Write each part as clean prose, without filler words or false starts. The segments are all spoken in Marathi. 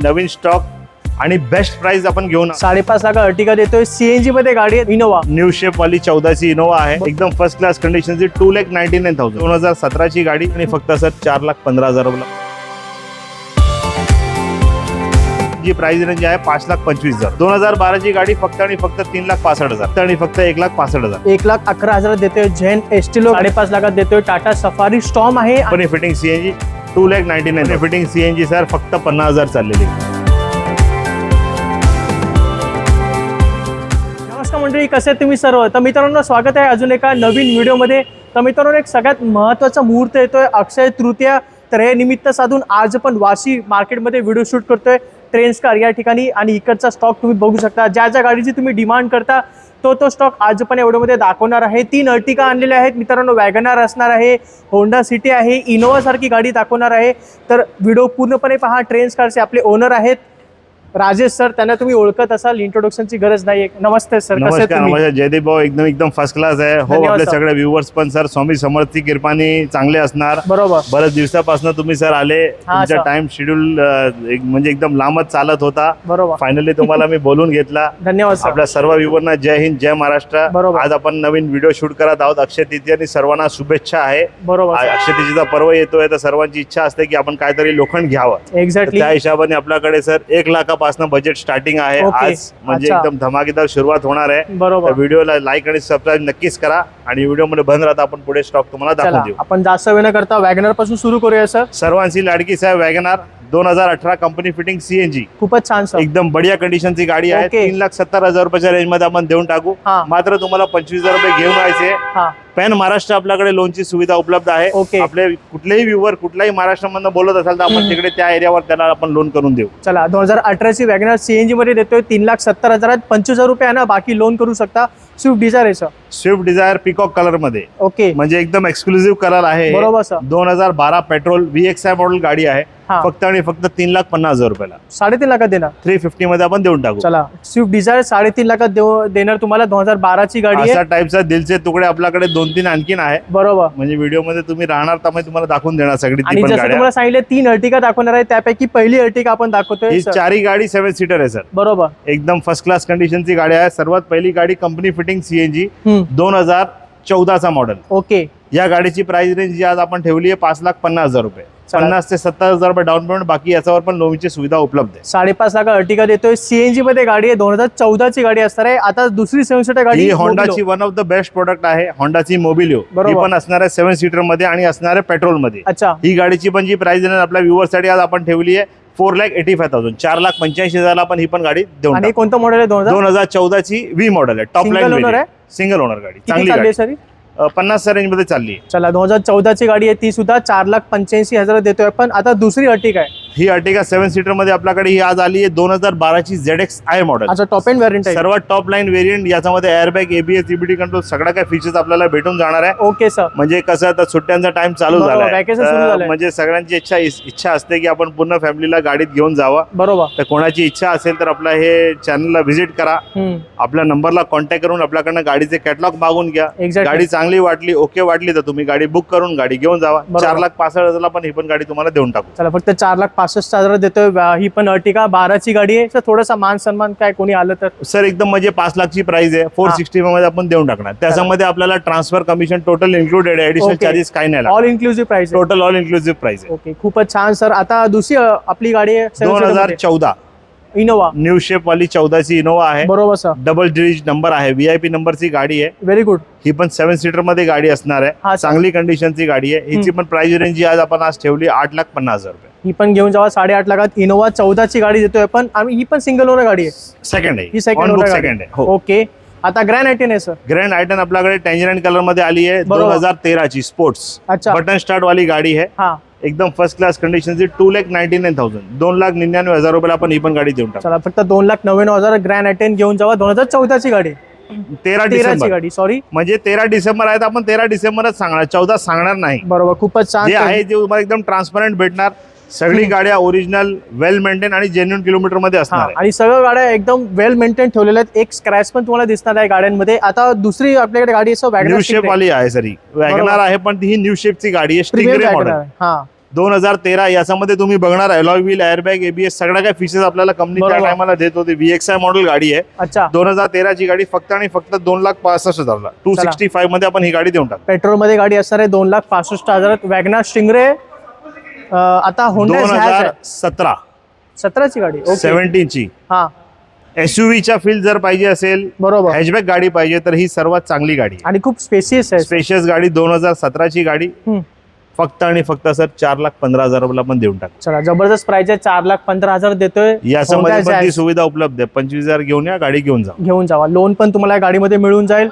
नवीन स्टॉक आणि बेस्ट प्राइस आपण घेऊन 5.5 लाख अर्टिगा देतोय। सीएनजी मध्ये गाडी आहे इनोवा, न्यू शेप वाली 14 ची इनोवा आहे, एकदम फर्स्ट क्लास कंडिशन ची 2,99,000 2017 ची गाडी आणि फक्त सर 4,15,000 रुपये जी प्राइस रेंज आहे 5,25,000। 2012 ची गाडी फक्त आणि फक्त 3,65,000 आणि फक्त 1,65,000 1,11,000 देतोय। झेन एस्टिलो 5.5 लाखात देतोय। टाटा सफारी स्टॉर्म आहे आणि fitting CNG 2,99,000 fitting CNG sir फक्त 50,000 चाललेली। नमस्कार मंडळी, कसे आहेत तुम्ही सर्व? तर मित्रांनो स्वागत आहे अजून एका नवीन व्हिडिओमध्ये। तर मित्रांनो एक सगळ्यात महत्त्वाचा मुहूर्त येतोय अक्षय तृतीया, तर हे निमित्त साधून आज आपण वाशी मार्केटमध्ये व्हिडिओ शूट करतोय ट्रेंड्सकार या ठिकाणी। आणि इकडचा स्टॉक तुम्ही बघू शकता, ज्या ज्या गाडीची तुम्ही डिमांड करता तो स्टॉक आज आपण या व्हिडिओमध्ये दाखवणार आहे। 3 अर्टिगा आणलेल्या आहेत मित्रांनो, वॅगनार असणार आहे, होंडा सिटी आहे, इनोवा सारखी गाडी दाखवणार आहे। तर व्हिडिओ पूर्णपणे पहा। ट्रेंड्सकारचे आपले ओनर आहेत राजेश सर, त्यांना तुम्ही ओळखत असाल, इंट्रोडक्शनची गरज नाही। नमस्ते सर, कसे आहेत तुम्ही? नमस्कार जयदीप भाऊ, एकदम फर्स्ट क्लास आहे। हो, आपले सगळे व्ह्यूअर्स पण सर स्वामी समर्थी कृपानी चांगले असणार। बरोबर, बरेच दिवसापासून तुम्ही सर आले, तुमचा टाइम शेड्यूल म्हणजे एकदम लांबच चालत होता। बरोबर, फायनली तुम्हाला मी बोलून घेतला। धन्यवाद सर। आपल्या सर्व व्ह्यूअरना जय हिंद जय महाराष्ट्र। आज आपण नवीन व्हिडिओ शूट करत आहोत अक्षय तृतीया, सर्वांना शुभेच्छा आहे। बरोबर, अक्षय तृतीयेचा पर्व येतोय तर सर्वांची इच्छा असते की आपण काहीतरी लोखंड घ्यावं। एक्झॅक्टली त्या हिशोबाने आपल्याकडे सर 1 लाखापासून बजेट स्टार्टिंग आहे आज, म्हणजे एकदम धमाकेदार सुरुवात होणार आहे। बरोबर, व्हिडिओला लाईक आणि सबस्क्राईब नक्कीच करा आणि व्हिडिओ मध्ये बंद राहता आपण पुढे स्टॉक तुम्हाला दाखवून देऊ। आपण जास्त वेळ न करता वॅगनर पासून सुरू करूया सर। सर्वांची लाडकी साहेब वॅगनार 2018 कंपनी फिटिंग सीएनजी, खूपच छान सर, एकदम बढिया कंडिशनची गाडी आहे। 3,70,000 रुपयाच्या रेंज मध्ये आपण देऊन टाकू। मात्र तुम्हाला 25,000 रुपये घेऊन यायचे। पॅन महाराष्ट्र आपल्याकडे लोनची सुविधा उपलब्ध आहे। आपले कुठलेही व्ह्यूवर कुठल्याही महाराष्ट्रामधून बोलत असाल तर आपण तिकडे त्या एरियावर त्याला आपण लोन करून देऊ। चला 2018 ची वॅगनार सीएनजी मध्ये देतोय 3,70,000, 25,000 रुपये ना बाकी लोन करू शकता। स्विफ्ट डिझायर आहे sir, Swift Dzire peacock colour मध्ये, ओके, म्हणजे एकदम एक्सक्लुझिव्ह कलर आहे। बरोबर सर, 2012 पेट्रोल VXI मॉडेल गाडी आहे। फक्त आणि फक्त 3,50,000 रुपयाला 3.5 लाखात देणार, 350 मध्ये आपण देऊन टाकू। चला स्विफ्ट डिझायर 3.5 लाखात देणार तुम्हाला। 2012 ची गाडी आहे। अशा टाइपचा दिलचे तुकडे आपल्याकडे 2-3 आणखीन आहे। बरोबर, म्हणजे व्हिडिओ मध्ये तुम्ही राहणार तर तुम्हाला दाखवून देणार सगळी ती आणि पण जसं गाड्या। तुम्हाला सांगितलं 3 अर्टिगा दाखवणार आहे, त्यापैकी पहिली अर्टिगा आपण दाखवतोय। ही चारही गाडी 7 सीटर आहे सर। बरोबर, एकदम फर्स्ट क्लास कंडिशनची गाडी आहे। सर्वात पहिली गाडी कंपनी फिटिंग सीएनजी 2014 चा मॉडेल, ओके। या गाडीची प्राइस रेंज जी आज आपण ठेवली आहे 5,50,000 रुपये, 50,000 ते 70,000 रुपये डाऊन पेमेंट, बाकी याच्यावर पण लोनची सुविधा उपलब्ध आहे। 5.5 लाख अर्टिगा देतोय। सीएनजी मध्ये गाडी आहे, 2014 ची गाडी असणार आहे। आता दुसरी 7 सीटर गाडी ही होंडाची one of the best product आहे, होंडाची मोबिलिओ। ही पण असणार आहे 7 सीटर मध्ये आणि असणार आहे पेट्रोल मध्ये। अच्छा, ही गाडीची पण जी प्राइस रेंज आपल्या व्ह्यूअर साठी आज आपण ठेवली आहे 4,85,000, 4,85,000 आपण ही पण गाडी देऊन आणि कोणतं मॉडेल आहे? 2014 ची व्ही मॉडेल आहे, टॉप लाईन ओनर आहे, सिंगल ओनर गाडी, चांगली गाडी आहे। 50 रेंज मध्ये चालली आहे। चला 2014 ची गाडी आहे, ती सुद्धा 4,85,000 देतोय आपण। आता दुसरी अर्टिगा आहे, ही अर्टिगा 7 सीटर मध्ये आपल्याकडे ही आज आली आहे 2012 ची ZXi मॉडेल। अच्छा, टॉप एंड व्हेरियंट आहे, सर्वात टॉप लाईन व्हेरियंट। याच्यामध्ये एअरबॅग, ABS, EBD कंट्रोल सगळ्या काही फीचर्स आपल्याला भेटून जाणार आहे। ओके सर, म्हणजे कसं आता सुट्ट्यांचा टाइम चालू झाला आहे, म्हणजे सगळ्यांची इच्छा असते की आपण पूर्ण फॅमिलीला गाडीत घेऊन जावं। बरोबर, तर कोणाची इच्छा असेल तर आपल्या हे चॅनलला व्हिजिट करा, आपल्या नंबरला कॉन्टॅक्ट करून आपल्याकडनं गाडीचे कॅटलॉग मागून घ्या। गाडी चांगली वाटली, ओके वाटली तर तुम्ही गाडी बुक करून गाडी घेऊन जावा। 4,65,000 पण ही पण गाडी तुम्हाला देऊन टाकू। चला फक्त 4,65,000 देतोय। ही पण अर्टिगा 12 ची गाडी आहे। थोडासा मान सन्मान काय कोणी आलं तर सर एकदम म्हणजे 5 लाखची प्राइस आहे, 460 मध्ये आपण देऊन टाकणार। त्याच्यामध्ये आपल्याला ट्रान्सफर कमिशन टोटल इन्क्लुडेड आहे, ऍडिशनल चार्जेस काही नाही, all inclusive price, total all inclusive price आहे। ओके, खूपच छान सर। आता दुसरी आपली गाडी आहे 2014 इनोवा, न्यू शेप वाली 14 ची इनोवा आहे। बरोबर सर, डबल डिजिट नंबर आहे, VIP नंबरची गाडी आहे। व्हेरी गुड, ही पण 7 सीटर मध्ये गाडी असणार आहे, चांगली कंडिशनची गाडी आहे। हिची पण प्राइस रेंज आज आपण आज ठेवली 8,50,000 रुपये। ही पण घेऊन जावा 8.5 लाखात। इनोवा 14 ची गाडी देतोय आपण, आणि ही पण सिंगल ओनर गाडी आहे, सेकंड आहे, ही सेकंड ओनर सेकंड आहे। ओके, आता ग्रँड आयटेन आहे सर। ग्रँड आयटेन आपल्याकडे टँजराइन कलर मध्ये आली आहे, 2013 ची स्पोर्ट्स, बटन स्टार्ट वाली गाडी आहे। एकदम फर्स्ट क्लास कंडिशनची 2,99,000, 2,99,000 रुपयाला आपण ही पण गाडी देऊन टाकू। चला फक्त 2,99,000 ग्रँड आयटेन घेऊन जावा। 2014 ची गाडी, 13 ची गाडी, सॉरी, म्हणजे 13 डिसेंबर आहे तर आपण 13 डिसेंबरच सांगणार, 14 सांगणार नाही। बरोबर, खूपच छान जे आहे जे तुम्हाला एकदम ट्रान्सपरंट भेटणार। सगळी गाड्या ओरिजिनल, वेल मेंटेन आणि जेन्युइन किलोमीटर मध्ये असणार, आणि सगळ्या गाड्या एकदम वेल मेंटेन ठेवलेल्या आहेत। एक स्क्रॅच पण तुम्हाला दिसणार आहे गाड्यांमध्ये। आता दुसरी आपल्याकडे गाडी आहे न्यू शेप वाली आहे सर, ही वॅगनार आहे पण ही न्यू शेपची गाडी आहे, स्टिंगरे मॉडेल। 2013 याच्यामध्ये तुम्ही बघणार अलॉय व्हील, एअरबॅग, एबीएस सगळ्या काय फीचर्स आपल्याला कंपनी त्या बरोबर. टायमाला देत होती. VXI मॉडेल गाडी आहे. अच्छा 2013 ची गाडी फक्त आणि फक्त 2,65,000 265 मध्ये आपण ही गाडी देऊन टाकतो. पेट्रोल मध्ये गाडी असणार आहे 2,65,000 वॅगनार स्टिंगरे. आता होंडा 2017 17 ची गाडी. 17 ची हा SUV च्या फील जर पाहिजे असेल, बरोबर. हॅचबॅक गाडी पाहिजे तर ही सर्वात चांगली गाडी आहे. आणि खूप स्पेसियस आहे. स्पेशियस गाडी 2017 ची गाडी फक्त आणि फक्त सर 4,15,000 ला पण देऊन टाक. चला जबरदस्त प्राइस आहे. 4,15,000 देतोय. याच्यामध्ये पण ती सुविधा उपलब्ध आहे. 25,000 घेऊन या, गाडी घेऊन जावा. लोन पण तुम्हाला गाडीमध्ये मिळून जाईल.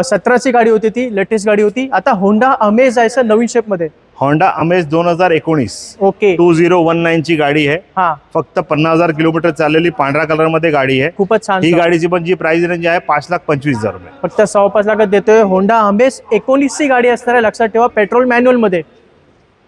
17 ची गाडी होती, ती लेटेस्ट गाडी होती. आता होंडा अमेज आहे सर नवीन शेप मध्ये. होंडा अमेज 2019 ओके 2019 ची गाडी आहे. हा फक्त 50,000 किलोमीटर चाललेली, पांढऱ्या कलर मध्ये गाडी आहे. खूपच छान. ही गाडीची पण जी प्राइस रेंज आहे 5,25,000 रुपये. फक्त 5.5 लाखात देतोय. होंडा अमेज 19 ची गाडी असणार आहे, लक्षात ठेवा. पेट्रोल मॅन्युअल मध्ये.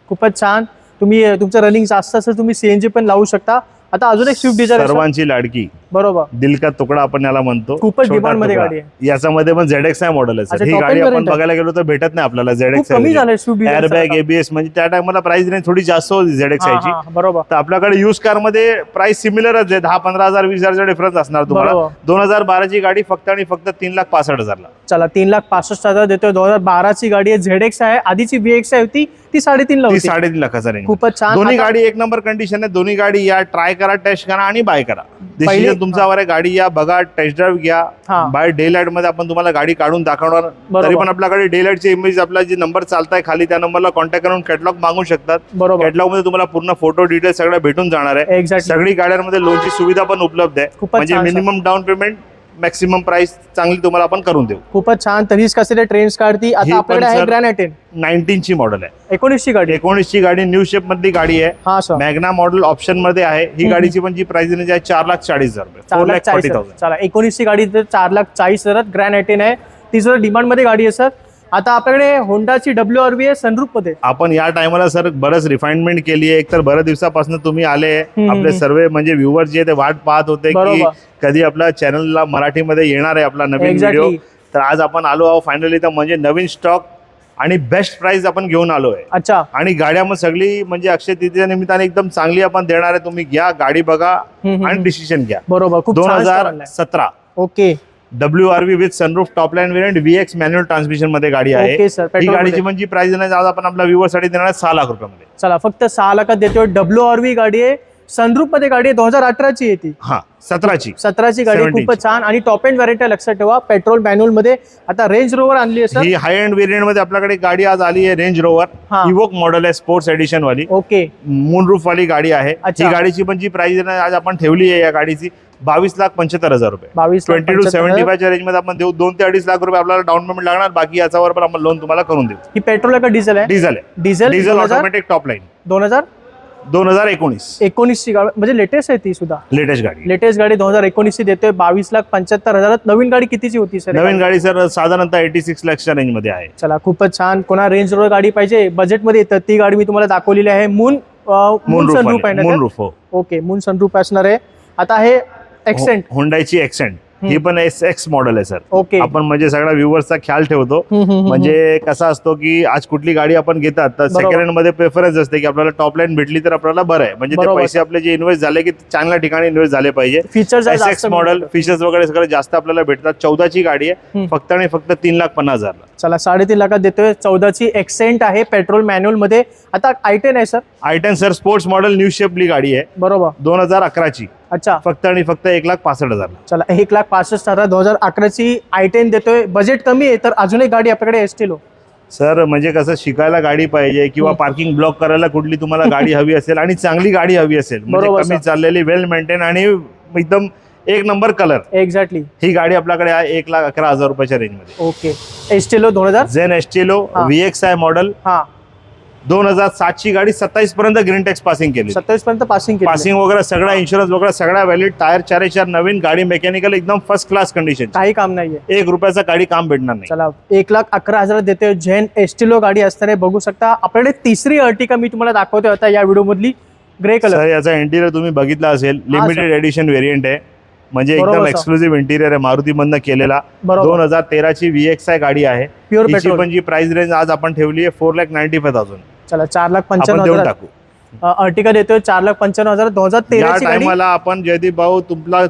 खूपच छान. तुम्ही तुमचं रनिंग जास्त असेल तुम्ही CNG पण लावू शकता. आता अजून एक स्विफ्ट डिझायर सर्वांची लाडकी, बरोबर, दिल का तुकडा आपण याला म्हणतो. खूपच डिमांड मध्ये गाडी आहे. याच्यामध्ये पण ZXI मॉडेल आहे सर. ही गाडी आपण बघायला गेलो तर भेटत नाही आपल्याला. ZXI एअरबॅग, एबीएस म्हणजे त्या टाइमला प्राइस रेंज थोडी जास्त होती ZXI ची. बरोबर. तर आपल्याकडे युज कार मध्ये प्राइस सिमिलरच आहे. 10-15,000 20,000 डिफरन्स असणार तुम्हाला. 2012 ची गाडी फक्त आणि फक्त 3,65,000 ला. चला 3,65,000 देतोय. 2012 ची गाडी आहे. ZX आहे. आधीची VXI होती ती 3.5 ला होती. 3.5 लाखाचा रेंज. खूपच छान. दोन्ही गाडी एक नंबर कंडिशन आहे. दोन्ही गाडी या, ट्राय करा, टेस्ट करा आणि बाय करा. डिसिजन तुमच्यावर आहे. गाडी या, बघा, टेस्ट ड्राईव्ह घ्या. बाय डे लाईट मध्ये आपण तुम्हाला गाडी काढून दाखवणार. तरी पण आपल्याकडे डे लाईटची इमेज, आपला जे नंबर चालताय खाली त्या नंबरला कॉन्टॅक्ट करून कॅटलॉग मागू शकतात. कॅटलॉग मध्ये तुम्हाला पूर्ण फोटो डिटेल सगळं भेटून जाणार आहे. सगळी गाड्यांमध्ये लोनची सुविधा पण उपलब्ध आहे. म्हणजे minimum down payment, maximum price चांगली तुम्हाला आपण करून देऊ. खूपच छान. तरीच कसे ट्रेंड्स काढती. आता आपल्याकडे आहे ग्रॅन्ड आयटेन 19 ची मॉडेल आहे. 19 ची गाडी. 19 ची गाडी न्यू शेप मधली गाडी आहे. मॅग्ना मॉडेल ऑप्शन मध्ये आहे. ही गाडीची पण जी प्राइस रेंज आहे 4,40,000 रुपये. 4,40,000. चला 19 ची गाडी 4,40,000 ग्रॅन्ड आयटेन आहे. ती जर डिमांड मध्ये गाडी आहे सर. आता आपल्याकडे होंडाची WRV आहे सनरूफ मध्ये. आपण या टायमाला सर बरंच रिफाइनमेंट केली आहे. एकतर बऱ्याच दिवसापासून तुम्ही आले, आपले सर्व म्हणजे व्ह्युअर जे ते वाट पाहत होते की कधी आपल्या चॅनलला मराठीमध्ये येणार आहे आपला नवीन व्हिडिओ. तर आज आपण आलो आहोत फायनली. तर म्हणजे नवीन स्टॉक आणि बेस्ट प्राइस आपण घेऊन आलोय. अच्छा. आणि गाड्या मग सगळी म्हणजे अक्षय तृतीया निमित्ताने एकदम चांगली आपण देणार आहे. तुम्ही घ्या, गाडी बघा आणि डिसिजन घ्या. बरोबर. 2017 okay WRV with sunroof top line variant VX manual transmission मध्ये गाडी आहे. ही गाडीची म्हणजे प्राइस आज आपण आपल्या व्ह्युअर साठी देणार आहे 6 लाख रुपयामध्ये. चला फक्त 6 लाखात देतोय. WRV गाडी आहे, सनरूफ मध्ये गाडी आहे. 2018 ची आहे ती. हा 17 ची गाडी. खूपच छान. आणि टॉप एंड व्हेरियंट लक्षात ठेवा. पेट्रोल मॅन्युअल मध्ये. आता रेंज रोवर आणली आहे सर. ही हाय एंड व्हेरियंट मध्ये आपल्याकडे गाडी आज आली आहे. रेंज रोवर इवोक मॉडेल आहे, स्पोर्ट्स एडिशन वाली. ओके. मूनरूफ वाली गाडी आहे. ही गाडीची पण जी प्राइस आज आपण ठेवली आहे या गाडीची 22,75,000 रुपये. 22 20 to 75 च्या रेंज मध्ये आपण देऊ. 2 ते 2.5 लाख रुपये आपल्याला डाऊन पेमेंट लागणार. बाकी याच्यावर पण आपण लोन तुम्हाला करून देऊ. ही पेट्रोल आहे का डिझेल आहे? डिझेल आहे. Diesel automatic top line. 2019 ची गाडी म्हणजे लेटेस्ट आहे ती सुद्धा. लेटेस्ट गाडी 2019 ची देतोय. 22,75,000. नवीन गाडी कितीची होती सर? नवीन गाडी सर साधारणतः 86 लाखच्या रेंज मध्ये आहे. चला खूपच छान. कोणा रेंज रोवर गाडी पाहिजे बजेट मध्ये येतं ती गाडी मी तुम्हाला दाखवलेली आहे. मून सनरूफ आहे. मूनरूफ हो. ओके. मून सनरूफ असणार आहे. आता हे एक्सेंट, होंडाची एक्सेंट ही पण SX मॉडेल आहे सर. ओके. आपण म्हणजे सगळ्या व्ह्युअर्सचा ख्याल ठेवतो. म्हणजे कसा असतो की आज कुठली गाडी आपण घेतात तर सेकंड हँड मध्ये प्रेफरन्स असते की आपल्याला टॉप लाईन भेटली तर आपल्याला बरं आहे. म्हणजे ते पैसे आपले जे इन्व्हेस्ट झाले की चांगल्या ठिकाणी इन्व्हेस्ट झाले पाहिजे. फीचर्स SX मॉडेल फीचर्स वगैरे सगळं जास्त आपल्याला भेटतात. 14 ची गाडी आहे. फक्त आणि फक्त 3,50,000 ला. चला 3.5 लाखात देतोय. 14 ची एक्सेंट आहे पेट्रोल मॅन्युअल मध्ये. आता i10 आहे sir. i10 sir sports model new shapely गाडी आहे. बरोबर. 2011 ची. अच्छा. फक्त आणि फक्त 1,65,000 ला. चला 1,65,000. 2011 ची i10 देतोय. बजेट कमी आहे तर अजून एक गाडी आपल्याकडे एस्टिलो. सर म्हणजे कसं शिकायला गाडी पाहिजे किंवा पार्किंग ब्लॉक करायला कुठली तुम्हाला गाडी हवी असेल आणि चांगली गाडी हवी असेल म्हणजे कमी चाललेली, वेल मेंटेन आणि एकदम एक नंबर कलर. एक्झॅक्टली. ही गाडी आपल्याकडे आहे 1,11,000 रुपयाच्या रेंज मध्ये. Okay. Estilo 2000 Zen Estilo VXI model. 2007 ची गाडी 27 पर्यंत ग्रीन टॅक्स पासिंग केली. 27 पर्यंत पासिंग वगैरे सगळा इन्शुरन्स वगैरे सगळा व्हॅलिड. टायर 4 नवीन. गाडी मेकॅनिकल एकदम फर्स्ट क्लास कंडिशन. काही काम नाहीये. 1 रुपयाचा गाडी काम भेटणार नाही. चला 1,11,000 देतोय. झेन एस्टिलो गाडी असणारे बघू शकता. आपल्याकडे तिसरी अर्टिका मी तुम्हाला दाखवतोय आता या व्हिडिओ मधली. Grey colour. याचा इंटिरियर तुम्ही बघितला असेल. लिमिटेड एडिशन व्हेरियंट आहे. म्हणजे एकदम एक्सक्लुझिव्ह इंटिरियर आहे मारुती मधनं केलेला. 2013 ची VXI गाडी आहे. तिची पण जी प्राइस रेंज आज आपण ठेवली आहे 4,95,000. चला 4,95,000 आपण देऊन टाकू. अर्टिका देतोय 4,95,000 2013 या ची गाडी. टायमाला आपण जयदीप भाऊ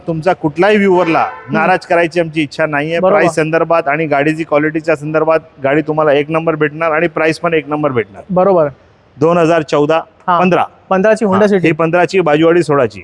तुमचा कुठलाही व्ह्यूवरला नाराज करायची आमची इच्छा नाहीये. बरोबर. प्राइस संदर्भात आणि गाडीची क्वालिटीच्या संदर्भात गाडी तुम्हाला एक नंबर भेटणार आणि प्राइस पण एक नंबर भेटणार. बरोबर. 2014-15 15 ची होंडा सिटी. ही 15ची बाजूवाडी 16ची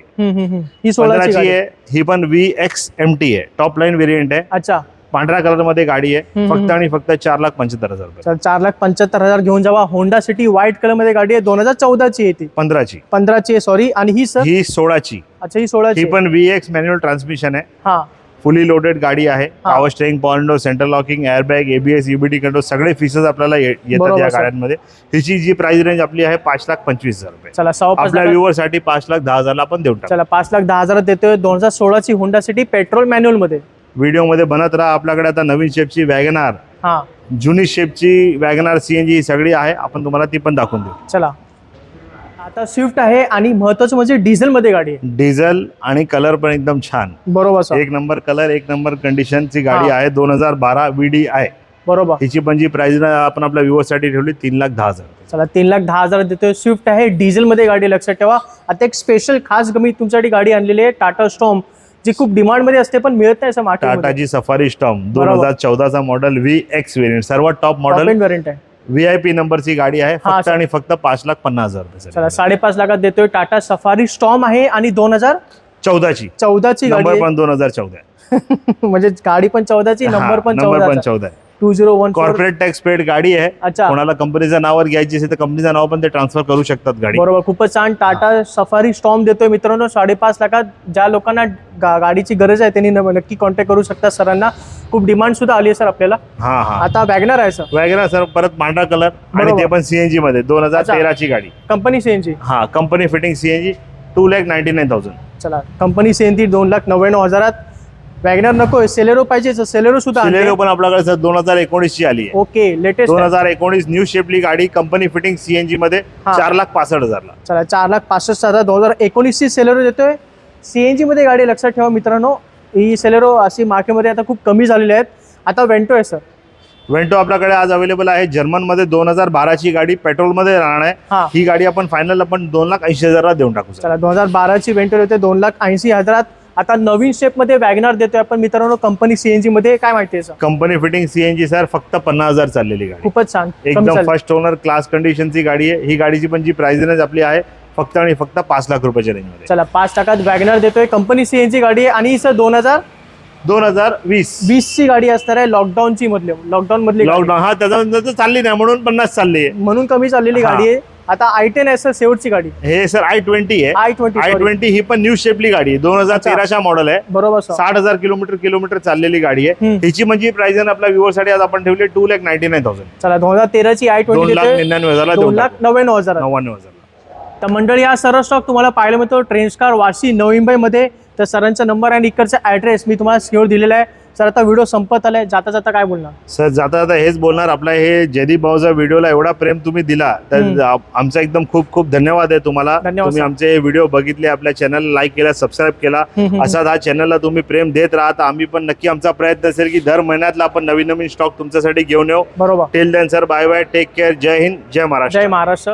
ही 16 ची आहे. ही पण VXMT आहे, टॉप लाईन व्हेरियंट आहे. अच्छा. पांढऱ्या कलर मध्ये गाडी आहे. फक्त आणि फक्त 4,75,000 रुपये. 4,75,000 घेऊन जावा. होंडा सिटी व्हाईट कलर मध्ये गाडी आहे. 2014 ची आहे ती. 15 ची सॉरी. आणि ही सर ही 16ची. अच्छा ही 16 ही पण VX मॅन्युअल ट्रान्समिशन आहे. हा. फुली लोडेड गाडी आहे. Power steering, power window, central locking, airbag, ABS, EBD control सगळे फीचर्स आपल्याला येतात या गाड्यांमध्ये. हिची जी प्राइस रेंज आपली आहे 5,25,000 रुपये. चला आपल्या व्ह्यूअर साठी 5,10,000 आपण देऊन टाकू. चला 5,10,000 देतोय. 2016 ची होंडा सिटी पेट्रोल मॅन्युअल मध्ये. व्हिडिओ मध्ये बनत राहा. आपल्याकडे आता नवीन शेपची वॅगनार, जुनी शेपची वॅगनार CNG सगळी आहे. आपण तुम्हाला ती पण दाखवून देऊ. चला. आता स्विफ्ट आहे आणि महत्वाचं म्हणजे डिझेल मध्ये गाडी आहे. डिझेल आणि कलर पण एकदम छान. बरोबर सर. एक नंबर कलर, एक नंबर कंडिशनची गाडी आहे. 2012 VDI. बरोबर. हिची पण जी प्राइस आपण आपल्या व्ह्यूअर साठी ठेवली 3,10,000. चला 3,10,000 देतोय. स्विफ्ट आहे, डिझेल मध्ये गाडी. लक्षात ठेवा. आता एक स्पेशल खास मी तुमच्यासाठी गाडी आणलेली आहे, टाटा स्टॉर्म, जी खूप डिमांड मध्ये असते पण मिळत नाही असं मार्केटमध्ये. टाटाची सफारी स्टॉर्म 2014चा मॉडेल VX व्हेरियंट, सर्वात टॉप मॉडेल व्हेरियंट आहे. VIP नंबरची गाडी आहे. फक्त आणि फक्त 5,50,000 रुपये. चला 5.5 लाखात देतोय. टाटा सफारी स्टॉर्म आहे आणि 2014ची गाडी. नंबर पण 2014 म्हणजे गाडी पण 14ची, नंबर पण 14 आहे. 2014 कॉर्पोरेट टॅक्स पेड गाडी आहे. अच्छा. कोणाला कंपनीच्या नावावर घ्यायची असेल तर कंपनीचं नाव पण ते ट्रान्सफर करू शकतात गाडी. बरोबर. खूपच छान. टाटा सफारी स्टॉर्म देतोय मित्रांनो 5.5 लाखात. ज्या लोकांना गाडीची गरज आहे त्यांनी नक्की कॉन्टॅक्ट करू शकता सरांना. खूप डिमांड सुद्धा आली आहे सर आपल्याला. आता वॅगनर आहे सर. वॅगनर सर परत पांढरा कलर आणि ते पण CNG मध्ये 2013ची गाडी. Company CNG. Company fitting CNG 2,99,000. चला कंपनी CNG 2,99,000. वॅगनर नको, सेलेरो पाहिजे. सेलेरो सुद्धा सेलेरो पण आपल्याकडे सर 2019 ची आली आहे. ओके. लेटेस्ट 2019 न्यू शेपली गाडी, कंपनी फिटिंग CNG मध्ये 4,65,000 ला. चला 4,65,000 2019 ची सेलेरो देतोय. CNG मध्ये गाडी. लक्षात ठेवा मित्रांनो, ही सेलेरो अशी मार्केटमध्ये आता खूप कमी झालेली आहेत. आता वेंटो आहे सर. वेंटो आपल्याकडे आज अवेलेबल आहे. जर्मन मध्ये 2012ची गाडी, पेट्रोल मध्ये राहणार आहे. ही गाडी आपण फायनल 2,80,000 देऊन टाकू. चला 2012ची वेंटो देते 2,80,000. आता नवीन शेप मध्ये वॅगनार देतोय आपण मित्रांनो कंपनी CNG मध्ये. काय माहिती आहे sir? Company fitting CNG sir फक्त 50,000 चाललेली गाडी. खूपच छान. एकदम फर्स्ट ओनर क्लास कंडिशनची गाडी आहे. ही गाडीची पण जी प्राइस रेंज आपली आहे फक्त आणि फक्त 5 लाख रुपयाच्या रेंज मध्ये. चला 5 लाखात वॅगनार देतोय. कंपनी CNG गाडी आहे आणि सर 2020 ची गाडी असणार आहे. लॉकडाऊन मधली त्याच्यानंतर चालली नाही म्हणून 50 चालली आहे, म्हणून कमी चाललेली गाडी आहे. आता I10 आहे सर, शेवटची गाडी. हे सर I20 आहे. I20 ही पण न्यू शेपली गाडी आहे. 2013चा मॉडेल आहे. बरोबर. 60,000 किलोमीटर चाललेली गाडी आहे. हिची म्हणजे प्राइस आपल्या व्ह्यूअर साठी आज आपण ठेवली 2,99,000. चला 2013ची I20 2,99,000. तर मंडळी हा सर्व स्टॉक तुम्हाला पाहायला मिळतो ट्रेंड्सकार वाशी नवी मुंबईमध्ये. तर सरांचा नंबर आणि इकडचा ऍड्रेस मी तुम्हाला स्क्रीनवर दिलेला आहे. सर आता व्हिडिओ संपत आलाय, जाता जाता काय बोलणार? सर जाता जाता हेच बोलणार, आपला हे जयदीप भाऊचा व्हिडिओला एवढा प्रेम तुम्ही दिला तर आमचा एकदम खूप खूप धन्यवाद आहे तुम्हाला. तुम्ही आमचे व्हिडिओ बघितले, आपल्या चॅनलला लाईक केला, सबस्क्राईब केला. असाच हा चॅनलला तुम्ही प्रेम देत राहता. आम्ही पण नक्की आमचा प्रयत्न असेल की दर महिन्यातला आपण नवीन नवीन स्टॉक तुमच्यासाठी घेऊन येऊ. बरोबर. Till then sir, bye bye, take care. जय हिंद, जय महाराष्ट्र. जय महाराष्ट्र.